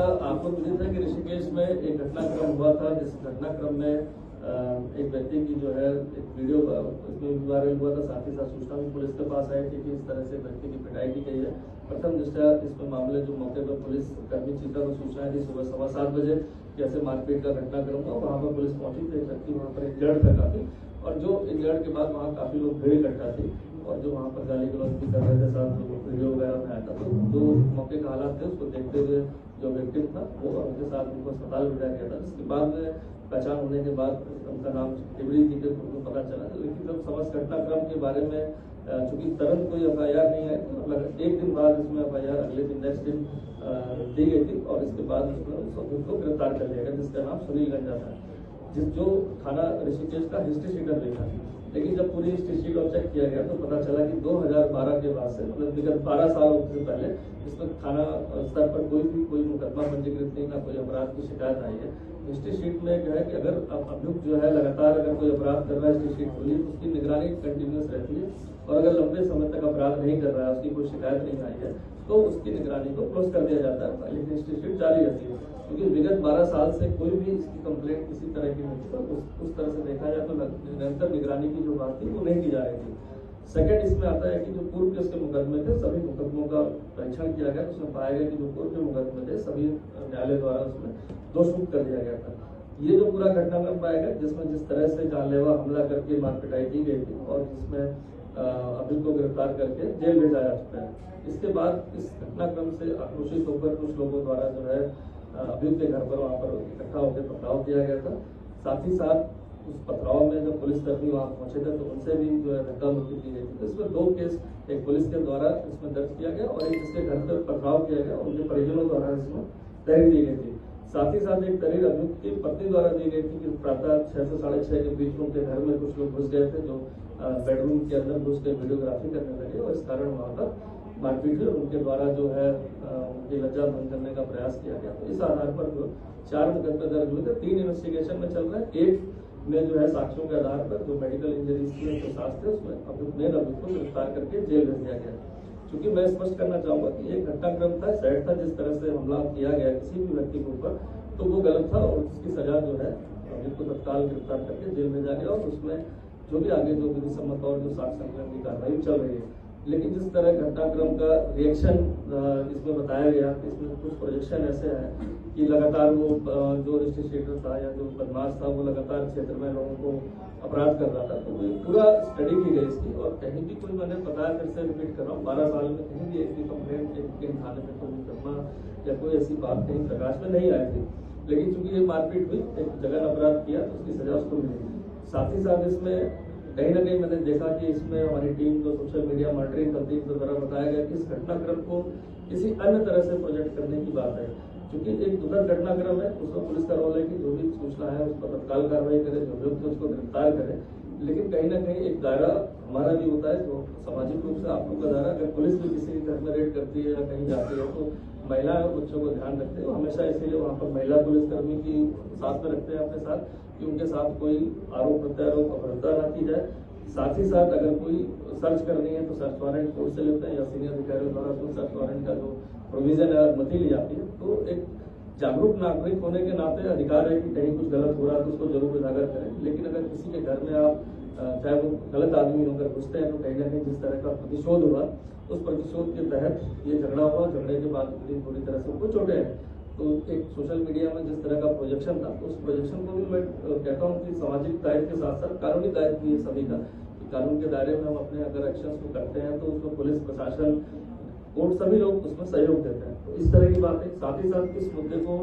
जैसा आपको विदित है कि ऋषिकेश में एक घटनाक्रम हुआ था, जिस घटनाक्रम में एक व्यक्ति की जो है एक वीडियो इसमें वायरल हुआ था। साथ ही साथ सूचना भी पुलिस के पास आई थी कि इस तरह से व्यक्ति की पिटाई की गई है। प्रथम दृष्टया इसमें मामले जो मौके पर पुलिस कर्मी चीता को सूचना दी सुबह 7:15 बजे कि ऐसे मारपीट का घटनाक्रम हुआ। वहाँ पर पुलिस पहुंची तो एक व्यक्ति वहाँ पर इंजर्ड था काफी, और जो इंजर्ड के बाद वहाँ काफी लोग भीड़ इकट्ठा थी और जो वहाँ पर गाली गलौज भी कर रहे थे, साथ वीडियो वगैरह में आया था। तो जो मौके का हालात थे उसको देखते हुए जो विक्टिम था वो उनके साथ उनको अस्पताल भेजा गया था। जिसके बाद में पहचान होने के बाद उनका नाम टिबड़ी थी उनको पता चला। लेकिन जब समस्त घटनाक्रम के बारे में चूंकि तुरंत कोई FIR नहीं है, मतलब एक दिन बाद इसमें FIR अगले दिन नेक्स्ट दिन दी गई थी और इसके बाद उसको गिरफ्तार कर लिया गया, जिसका नाम सुनील गंजा था, जो थाना ऋषिकेश का हिस्ट्री शीटर देखा। लेकिन जब पूरी हिस्ट्री शीट और चेक किया गया तो पता चला कि 2012 के बाद से, मतलब विगत 12 साल से पहले इसमें थाना स्तर पर कोई मुकदमा पंजीकृत नहीं, ना कोई अपराध की शिकायत आई है। हिस्ट्री शीट में क्या है कि अगर अभियुक्त जो है लगातार अगर कोई अपराध कर रहा है, हिस्ट्री शीट खुली तो उसकी निगरानी कंटिन्यूस रहती है, और अगर लंबे समय तक अपराध नहीं कर रहा है, उसकी कोई शिकायत नहीं आई है, तो उसकी निगरानी को क्लोज कर दिया जाता है, लेकिन हिस्ट्री शीट जारी रहती है। क्योंकि विगत 12 साल से कोई भी इसकी कंप्लेंट किसी तरह की नहीं थी, तो उस तरह से देखा जाए तो निरंतर निगरानी की जो बात थी वो नहीं की जा रही थी। सेकंड इसमें आता है कि जो पूर्व के उसके मुकदमे थे, सभी मुकदमों का परीक्षण किया गया, उसमें पाया गया कि जो पूर्व के मुकदमे थे सभी न्यायालय द्वारा उसमें दोषमुक्त कर दिया गया था। ये जो पूरा घटनाक्रम पाया गया जिसमें जिस तरह से जानलेवा हमला करके मार पिटाई की गई थी और जिसमें अभियुक्त को गिरफ्तार करके जेल भेजा जा चुका है। इसके बाद इस घटनाक्रम से आक्रोशित होकर कुछ लोगों द्वारा जो है अभियुक्त के घर पर वहाँ पर इकट्ठा होकर पथराव किया गया था। साथ ही साथ उस पथराव में जब पुलिसकर्मी वहाँ पहुंचे थे तो उनसे भी जो है धक्का मुक्की की गई थी। तो इसमें 2 केस एक पुलिस के द्वारा इसमें दर्ज किया गया और एक जिसके घर पर पथराव किया गया उनके परिजनों द्वारा इसमें तहरीर दी गई थी। साथ ही साथ एक तहरीर अभियुक्त की पत्नी द्वारा दी गई थी कि प्रातः 6 से 6:30 के बीच में उनके घर में कुछ लोग घुस गए थे, जो बेडरूम के अंदर घुस के वीडियोग्राफी करने लगे और इस कारण वहाँ पर मारपीट हुई। उनके द्वारा जो है उनकी लज्जा भंग करने का प्रयास किया गया। तो इस आधार पर जो 4 मुकदमे दर्ज हुए थे, 3 इन्वेस्टिगेशन में चल रहा है। एक में जो है साक्ष्यों के आधार पर जो मेडिकल इंजरीज के साथ थे उसमें अभियुक्त को गिरफ्तार करके जेल भेज दिया गया। क्योंकि मैं स्पष्ट करना चाहूंगा कि ये घटनाक्रम था, सैड था, जिस तरह से हमला किया गया किसी भी व्यक्ति के ऊपर तो वो गलत था और उसकी सजा जो है अभियुक्त को तत्काल गिरफ्तार करके जेल भेजा गया और उसमें जो भी आगे जो विधि सम्मत और जो साक्ष्य संकलन की कार्रवाई चल रही है। लेकिन जिस तरह घटनाक्रम का रिएक्शन इसमें बताया गया, इसमें कुछ प्रोजेक्शन ऐसे हैं कि लगातार वो जो रजिस्ट्रेटर था या जो बदमाश था वो लगातार क्षेत्र में लोगों को अपराध कर रहा था। तो पूरा स्टडी की गई इसकी और कहीं भी कोई, मैंने बताया फिर से रिपीट कर रहा हूँ, 12 साल में कहीं भी ऐसी कंप्लेंट थाने में कोई मुकदमा या कोई ऐसी बात कहीं प्रकाश में नहीं आई थी। लेकिन चूंकि ये मारपीट हुई, एक जगह अपराध किया तो उसकी सजा उसको मिली। साथ ही साथ इसमें कहीं ना कहीं मैंने देखा कि इसमें हमारी टीम जो सोशल मीडिया मॉनिटरिंग करती है, द्वारा बताया गया कि इस घटनाक्रम को किसी अन्य तरह से प्रोजेक्ट करने की बात है। क्योंकि एक दुखद घटनाक्रम है, उसमें पुलिस का रोल है कि जो भी सूचना है उस पर तत्काल कार्रवाई करे, जो अभियुक्त उसको गिरफ्तार करे। लेकिन कहीं ना कहीं एक दायरा हमारा भी होता है, जो सामाजिक रूप से आप लोग का दायरा, अगर पुलिस भी किसी घर में रेड करती है या कहीं जाती है तो महिलाएं और बच्चों को ध्यान रखते हैं। हमेशा इसीलिए वहाँ पर महिला पुलिसकर्मी की साथ में रखते हैं अपने साथ, कि उनके साथ कोई आरोप प्रत्यारोप अभद्रता न की जाए। साथ ही साथ अगर कोई सर्च करनी है तो सर्च वारंट कोर्ट से लेते हैं या सीनियर अधिकारियों द्वारा उसमें सर्च वारंट का जो प्रोविजन है अनुमति ली जाती है। तो एक जागरूक नागरिक होने के नाते अधिकार है कि कहीं कुछ गलत हो रहा है तो उसको जरूर उजागर करें। लेकिन अगर किसी के घर में आप चाहे वो गलत आदमी होकर घुसते हैं तो कहीं ना कहीं जिस तरह का प्रतिशोध हुआ उस प्रतिशोध के तहत ये झगड़ा हुआ, झगड़े के बाद पूरी तरह से उनको चोटें हैं। तो एक सोशल मीडिया में जिस तरह का प्रोजेक्शन था उस प्रोजेक्शन को भी मैं कहता हूँ कि सामाजिक दायित्व के साथ साथ कानूनी दायित्व भी है सभी का। कानून के दायरे में हम अपने अगर एक्शन को करते हैं तो उसमें पुलिस प्रशासन कोर्ट सभी लोग उसमें सहयोग देते हैं। तो इस तरह की बात है। साथ ही साथ इस मुद्दे को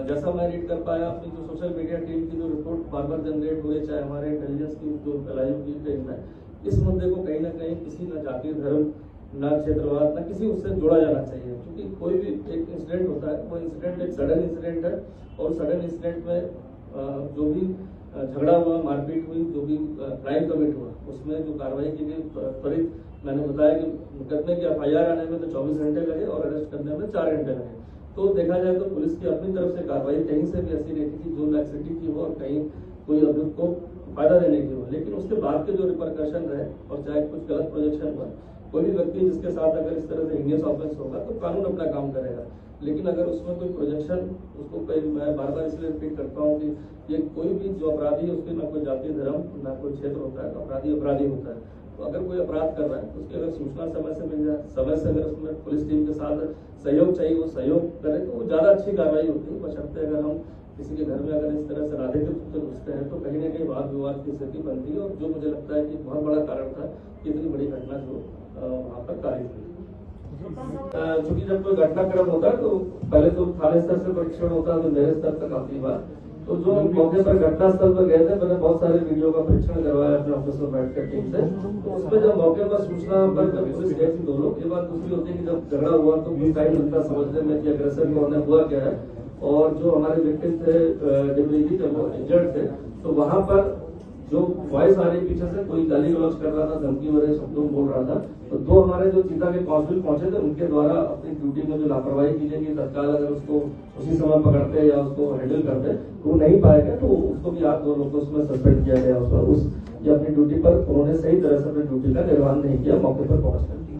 जैसा मैं रीड कर पाया अपनी जो सोशल मीडिया टीम की जो रिपोर्ट बार बार जनरेट हो रही, चाहे हमारे इंटेलिजेंस की जो लाइव की टीम है, इस मुद्दे को कहीं ना कहीं किसी न जाति धर्म न क्षेत्रवाद न किसी उससे जोड़ा जाना चाहिए। क्योंकि कोई भी एक इंसिडेंट होता है, वो इंसिडेंट एक सडन इंसिडेंट है और सडन इंसिडेंट में जो भी झगड़ा हुआ, मारपीट हुई, जो भी क्राइम कमिट हुआ, उसमें जो कार्रवाई की गई त्वरित, मैंने बताया कि मुकदमे की FIR आने में तो 24 घंटे लगे और अरेस्ट करने में 4 घंटे लगे। तो देखा जाए तो पुलिस की अपनी तरफ से कार्रवाई कहीं से भी ऐसी नहीं थी कि जो लैक्सिटी की हो और कहीं कोई अभियुक्त को फायदा देने की हो। लेकिन उसके बाद के जो रिपरकशन रहे और चाहे कुछ गलत प्रोजेक्शन हुआ, कोई भी व्यक्ति जिसके साथ अगर इस तरह से हिनियस ऑफेंस होगा तो कानून अपना काम करेगा। लेकिन अगर उसमें कोई प्रोजेक्शन, उसको कई, मैं बार बार इसलिए रिपीट करता हूँ कि ये कोई भी जो अपराधी है उसके ना कोई जाति धर्म ना कोई क्षेत्र होता है, अपराधी अपराधी होता है। तो अगर कोई अपराध कर रहा है तो उसकी अगर सूचना समय से मिल जाए, समय से अगर उसमें पुलिस टीम के साथ सहयोग चाहिए वो सहयोग करे तो वो ज्यादा अच्छी कार्रवाई होती है। बशर्ते अगर हम किसी के घर में अगर इस तरह से राधिकृत रूप से घुसते हैं तो कहीं ना कहीं वाद विवाद की स्थिति बनती है, और जो मुझे लगता है कि बहुत बड़ा कारण था कि इतनी बड़ी घटना जो वहां पर कारित हुई। चूंकि जब कोई घटनाक्रम होता है तो पहले तो थाने स्तर से परीक्षण होता है, तो मेरे स्तर तक आती बात। तो जो मौके पर घटना स्थल पर गए थे, मैंने बहुत सारे वीडियो का परीक्षण करवाया अपने ऑफिस में बैठकर टीम से। तो उसमें जब मौके पर सूचना पर जब पुलिस गई थी, 2 लोग, ये बात दूसरी होती है कि जब झगड़ा हुआ तो कुछ टाइम लगता समझने में कि अग्रेसर कौन है, हुआ क्या है। और जो हमारे विक्टिम थे डिब्रीजी, जब वो इंजर्ड थे, तो वहां पर जो वॉइस आ रही पीछे से, कोई गाली गलौज कर रहा था, धमकी भरे शब्दों बोल रहा था। तो 2 हमारे जो चीता के कांस्टेबल पहुंचे थे, उनके द्वारा अपनी ड्यूटी में जो लापरवाही की गई कि तत्काल अगर उसको उसी समय पकड़ते या उसको हैंडल करते तो वो नहीं पाएगा, तो उसको भी आप 2 लोग को उसमें सस्पेंड किया गया। उस अपनी ड्यूटी पर उन्होंने सही तरह से अपनी ड्यूटी का निर्वहन नहीं किया मौके पर पहुंचकर।